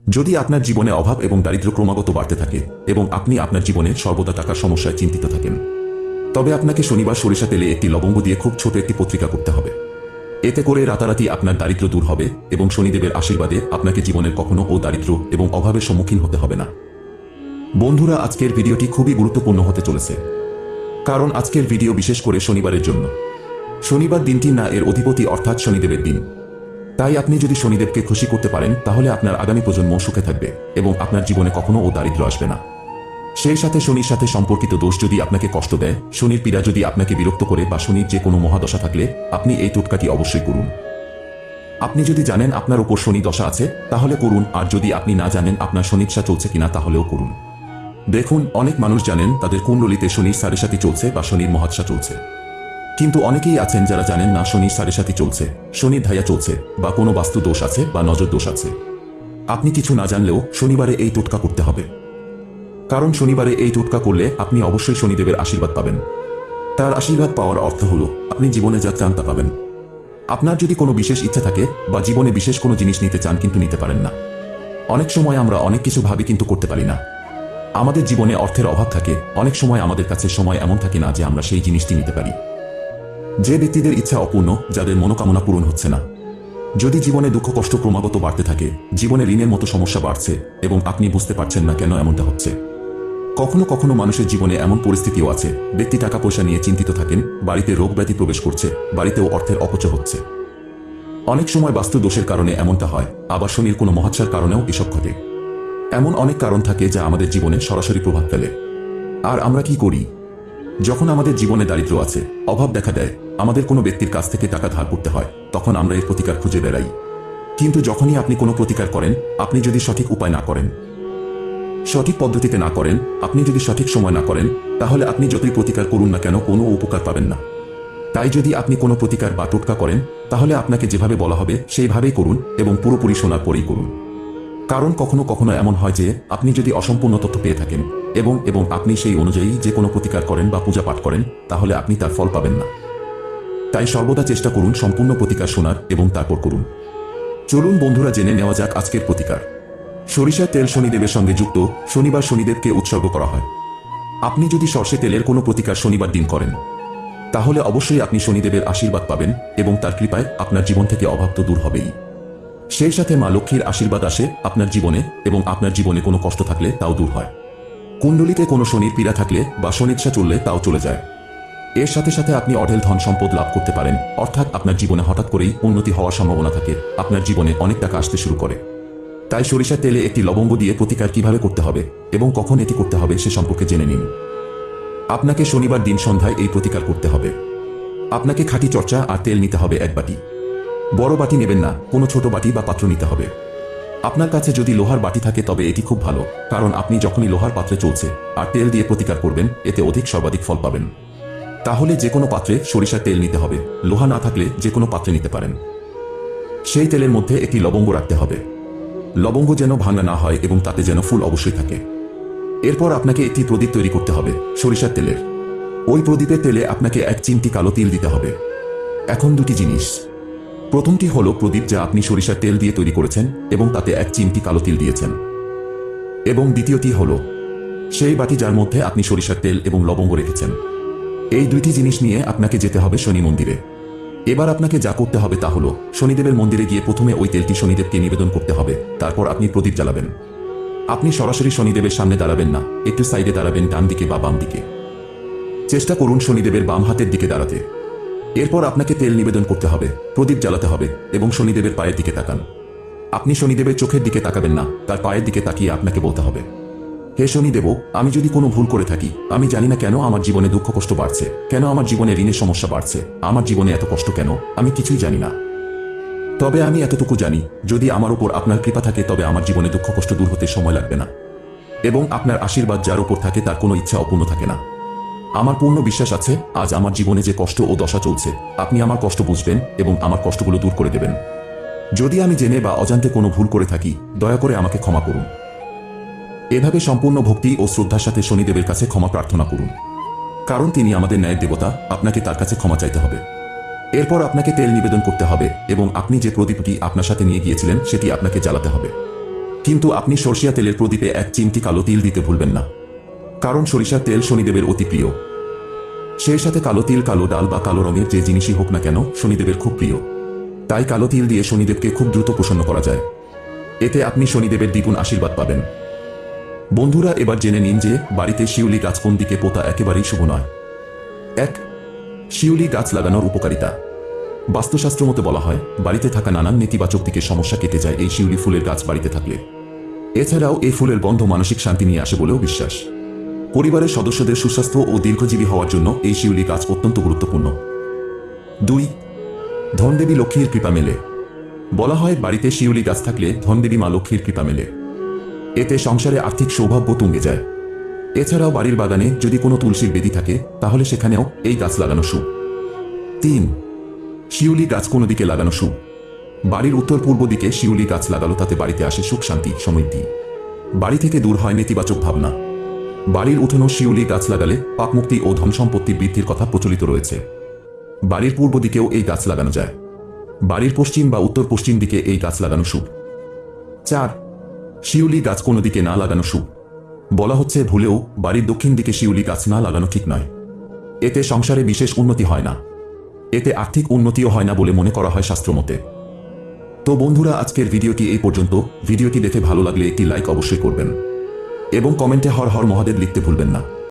যদি আপনার জীবনে অভাব এবং দারিদ্র্য ক্রমাগত বাড়তে থাকে এবং আপনি আপনার জীবনে সর্বদা টাকার সমস্যায় চিন্তিত থাকেন, তবে আপনাকে শনিবার সরিষা তেলে একটি লবঙ্গ দিয়ে খুব ছোট একটি পত্রিকা করতে হবে। এতে করে রাতারাতি আপনার দারিদ্র্য দূর হবে এবং শনিদেবের আশীর্বাদে আপনাকে জীবনের কখনো ও দারিদ্র্য এবং অভাবের সম্মুখীন হতে হবে না। বন্ধুরা, আজকের ভিডিওটি খুবই গুরুত্বপূর্ণ হতে চলেছে, কারণ আজকের ভিডিও বিশেষ করে শনিবারের জন্য। শনিবার দিনটি না এর অধিপতি অর্থাৎ শনিদেবের দিন। তাই আপনি যদি শনিদেবকে খুশি করতে পারেন তাহলে আপনার আগামী প্রজন্ম সুখে থাকবে এবং আপনার জীবনে কখনো ও দারিদ্র্য আসবে না। সেই সাথে শনির সাথে সম্পর্কিত দোষ যদি আপনাকে কষ্ট দেয়, শনির পীড়া যদি আপনাকে বিরক্ত করে বা শনির যে কোনো মহাদশা থাকলে আপনি এই টোটকাটি অবশ্যই করুন। আপনি যদি জানেন আপনার উপর শনি দশা আছে তাহলে করুন, আর যদি আপনি না জানেন আপনার শনিদশা চলছে কিনা তাহলেও করুন। দেখুন, অনেক মানুষ জানেন তাদের কুণ্ডলিতে শনির সাড়ে চলছে বা শনির মহাদশা চলছে, কিন্তু অনেকেই আছেন যারা জানেন না শনির সাড়ে চলছে, শনির ধাইয়া চলছে বা কোনো বাস্তু দোষ আছে বা নজর দোষ আছে। আপনি কিছু না জানলেও শনিবারে এই টোটকা করতে হবে, কারণ শনিবারে এই টোটকা করলে আপনি অবশ্যই শনিদেবের আশীর্বাদ পাবেন। তার আশীর্বাদ পাওয়ার অর্থ হলো আপনি জীবনে যা চান তা পাবেন। আপনার যদি কোনো বিশেষ ইচ্ছা থাকে বা জীবনে বিশেষ কোনো জিনিস নিতে চান কিন্তু নিতে পারেন না। অনেক সময় আমরা অনেক কিছু ভাবি কিন্তু করতে পারি না। আমাদের জীবনে অর্থের অভাব থাকে, অনেক সময় আমাদের কাছে সময় এমন থাকে না যে আমরা সেই জিনিসটি নিতে পারি। যে ব্যক্তিদের ইচ্ছা অপূর্ণ, যাদের মনোকামনা পূরণ হচ্ছে না, যদি জীবনে দুঃখ কষ্ট ক্রমাগত বাড়তে থাকে, জীবনে ঋণের মতো সমস্যা বাড়ছে এবং আপনি বুঝতে পারছেন না কেন এমনটা হচ্ছে। কখনো কখনো মানুষের জীবনে এমন পরিস্থিতিও আছে, ব্যক্তি টাকা পয়সা নিয়ে চিন্তিত থাকেন, বাড়িতে রোগ ব্যাধি প্রবেশ করছে, বাড়িতেও অর্থের অপচয় হচ্ছে। অনেক সময় বাস্তু দোষের কারণে এমনটা হয়, আবার শনির কোনো মহাৎসার কারণেও এসব ঘটে। এমন অনেক কারণ থাকে যা আমাদের জীবনে সরাসরি প্রভাব ফেলে। আর আমরা কি করি? যখন আমাদের জীবনে দারিদ্র্য আছে, অভাব দেখা দেয়, আমাদের কোনো ব্যক্তির কাছ থেকে টাকা ধার করতে হয়, তখন আমরা এর প্রতিকার খুঁজে বেড়াই। কিন্তু যখনই আপনি কোনো প্রতিকার করেন, আপনি যদি সঠিক উপায় না করেন, সঠিক পদ্ধতিতে না করেন, আপনি যদি সঠিক সময় না করেন, তাহলে আপনি যতই প্রতিকার করুন না কেন কোনো উপকার পাবেন না। তাই যদি আপনি কোনো প্রতিকার বা টোটকা করেন তাহলে আপনাকে যেভাবে বলা হবে সেইভাবেই করুন এবং পুরোপুরি শোনার পরেই করুন। কারণ কখনো কখনো এমন হয় যে আপনি যদি অসম্পূর্ণ তথ্য পেয়ে থাকেন এবং আপনি সেই অনুযায়ী যে কোনো প্রতিকার করেন বা পূজা পাঠ করেন, তাহলে আপনি তার ফল পাবেন না। তাই সর্বদা চেষ্টা করুন সম্পূর্ণ প্রতিকার শোনার এবং তারপর করুন। চলুন বন্ধুরা, জেনে নেওয়া যাক আজকের প্রতিকার। সরিষার তেল শনিদেবের সঙ্গে যুক্ত। শনিবার শনিদেবকে উৎসর্গ করা হয়। আপনি যদি সরষে তেলের কোনো প্রতিকার শনিবার দিন করেন তাহলে অবশ্যই আপনি শনিদেবের আশীর্বাদ পাবেন এবং তার কৃপায় আপনার জীবন থেকে অভাব তো দূর হবেই, সেই সাথে মা লক্ষ্মীর আশীর্বাদ আসে আপনার জীবনে এবং আপনার জীবনে কোনো কষ্ট থাকলে তাও দূর হয়। কুণ্ডলিতে কোনো শনির পীড়া থাকলে বা শনিদশা চললে তাও চলে যায়। এর সাথে সাথে আপনি অঢেল ধন সম্পদ লাভ করতে পারেন, অর্থাৎ আপনার জীবনে হঠাৎ করেই উন্নতি হওয়ার সম্ভাবনা থাকে, আপনার জীবনে অনেক টাকা আসতে শুরু করে। তাই সরিষার তেলে একটি লবঙ্গ দিয়ে প্রতিকার কিভাবে করতে হবে এবং কখন এটি করতে হবে সে সম্পর্কে জেনে নিন। আপনাকে শনিবার দিন সন্ধ্যায় এই প্রতিকার করতে হবে। আপনাকে খাঁটি চর্চা আর তেল নিতে হবে 1 বাটি। বড় বাটি নেবেন না, কোনো ছোট বাটি বা পাত্র নিতে হবে। আপনার কাছে যদি লোহার বাটি থাকে তবে এটি খুব ভালো, কারণ আপনি যখনই লোহার পাত্রে চলছে আর তেল দিয়ে প্রতিকার করবেন এতে সর্বাধিক ফল পাবেন। তাহলে যে কোনো পাত্রে সরিষার তেল নিতে হবে, লোহা না থাকলে যে কোনো পাত্রে নিতে পারেন। সেই তেলের মধ্যে একটি লবঙ্গ রাখতে হবে। লবঙ্গ যেন ভাঙা না হয় এবং তাতে যেন ফুল অবশ্যই থাকে। এরপর আপনাকে একটি প্রদীপ তৈরি করতে হবে সরিষার তেলের। ওই প্রদীপের তেলে আপনাকে 1 চিমটি কালো তিল দিতে হবে। এখন দুটি জিনিস। প্রথমটি হলো প্রদীপ যা আপনি সরিষার তেল দিয়ে তৈরি করেছেন এবং তাতে 1 চিমটি কালো তিল দিয়েছেন, এবং দ্বিতীয়টি হলো সেই বাটি যার মধ্যে আপনি সরিষার তেল এবং লবঙ্গ রেখেছেন। এই দুইটি জিনিস নিয়ে আপনাকে যেতে হবে শনি মন্দিরে। এবার আপনাকে যা করতে হবে তা হলো শনিদেবের মন্দিরে গিয়ে প্রথমে ওই তেলটি শনিদেবকে নিবেদন করতে হবে, তারপর আপনি প্রদীপ জ্বালাবেন। আপনি সরাসরি শনিদেবের সামনে দাঁড়াবেন না, একটু সাইডে দাঁড়াবেন, ডান দিকে বা বাম দিকে। চেষ্টা করুন শনিদেবের বাম হাতের দিকে দাঁড়াতে। এরপর আপনাকে তেল নিবেদন করতে হবে, প্রদীপ জ্বালাতে হবে এবং শনিদেবের পায়ের দিকে তাকান। আপনি শনিদেবের চোখের দিকে তাকাবেন না, তার পায়ের দিকে তাকিয়ে আপনাকে বলতে হবে, হে শনিদেব, আমি যদি কোনো ভুল করে থাকি, আমি জানি না কেন আমার জীবনে দুঃখ কষ্ট বাড়ছে, কেন আমার জীবনে ঋণের সমস্যা বাড়ছে, আমার জীবনে এত কষ্ট কেন, আমি কিছুই জানি না। তবে আমি এতটুকু জানি, যদি আমার উপর আপনার কৃপা থাকে তবে আমার জীবনে দুঃখ কষ্ট দূর হতে সময় লাগবে না, এবং আপনার আশীর্বাদ যার উপর থাকে তার কোনো ইচ্ছা অপূর্ণ থাকে না। আমার পূর্ণ বিশ্বাস আছে আজ আমার জীবনে যে কষ্ট ও দশা চলছে আপনি আমার কষ্ট বুঝবেন এবং আমার কষ্টগুলো দূর করে দেবেন। যদি আমি জেনে বা অজান্তে কোনো ভুল করে থাকি দয়া করে আমাকে ক্ষমা করুন। এভাবে সম্পূর্ণ ভক্তি ও শ্রদ্ধার সাথে শনিদেবের কাছে ক্ষমা প্রার্থনা করুন, কারণ তিনি আমাদের ন্যায়ের দেবতা, আপনাকে তার কাছে ক্ষমা চাইতে হবে। এরপর আপনাকে তেল নিবেদন করতে হবে এবং আপনি যে প্রদীপটি আপনার সাথে নিয়ে গিয়েছিলেন সেটি আপনাকে জ্বালাতে হবে। কিন্তু আপনি সরষিয়া তেলের প্রদীপে এক চিমটি কালো তিল দিতে ভুলবেন না, কারণ সরিষার তেল শনিদেবের অতি প্রিয়। সেই সাথে কালো তিল, কালো ডাল বা কালো রঙের যে জিনিসই হোক না কেন শনিদেবের খুব প্রিয়। তাই কালো তিল দিয়ে শনিদেবকে খুব দ্রুত প্রসন্ন করা যায়। এতে আপনি শনিদেবের দ্বিগুণ আশীর্বাদ পাবেন। বন্ধুরা, এবার জেনে নিন যে বাড়িতে শিউলি গাছ কোন দিকে পোতা একেবারেই শুভ নয়। 1. শিউলি গাছ লাগানোর উপকারিতা। বাস্তুশাস্ত্র মতে বলা হয়, বাড়িতে থাকা নানান নেতিবাচক দিকের সমস্যা কেটে যায় এই শিউলি ফুলের গাছ বাড়িতে থাকলে। এছাড়াও এই ফুলের গন্ধ মানসিক শান্তি নিয়ে আসে বলেও বিশ্বাস। পরিবারের সদস্যদের সুস্বাস্থ্য ও দীর্ঘজীবী হওয়ার জন্য এই শিউলি গাছ অত্যন্ত গুরুত্বপূর্ণ। 2. ধনদেবী লক্ষ্মীর কৃপা মেলে। বলা হয়, বাড়িতে শিউলি গাছ থাকলে ধনদেবী মা লক্ষ্মীর কৃপা মেলে। এতে সংসারে আর্থিক সৌভাগ্য তুঙ্গে যায়। এছাড়াও বাড়ির বাগানে যদি কোনো তুলসীর বেদি থাকে তাহলে সেখানেও এই গাছ লাগানো শুভ। 3. শিউলি গাছ কোনো দিকে লাগানো শুভ। বাড়ির উত্তর পূর্ব দিকে শিউলি গাছ লাগালো তাতে বাড়িতে আসে সুখ, শান্তি, সমৃদ্ধি। বাড়ি থেকে দূর হয় নেতিবাচক ভাবনা। বাড়ির উঠোনে শিউলি গাছ লাগালে পাপমুক্তি ও ধন সম্পত্তি বৃদ্ধির কথা প্রচলিত রয়েছে। বাড়ির পূর্ব দিকেও এই গাছ লাগানো যায়। বাড়ির পশ্চিম বা উত্তর পশ্চিম দিকে এই গাছ লাগানো শুভ। 4. শিউলি গাছ কোনো দিকে না লাগানো শুভ। বলা হচ্ছে, ভুলেও বাড়ির দক্ষিণ দিকে শিউলি গাছ না লাগানো ঠিক নয়। এতে সংসারে বিশেষ উন্নতি হয় না। এতে আর্থিক উন্নতিও হয় না বলে মনে করা হয় শাস্ত্রমতে। তো বন্ধুরা, আজকের ভিডিওটি এই পর্যন্ত। ভিডিওটি দেখে ভালো লাগলে একটি লাইক অবশ্যই করবেন এবং কমেন্টে হর হর মহাদেব লিখতে ভুলবেন না।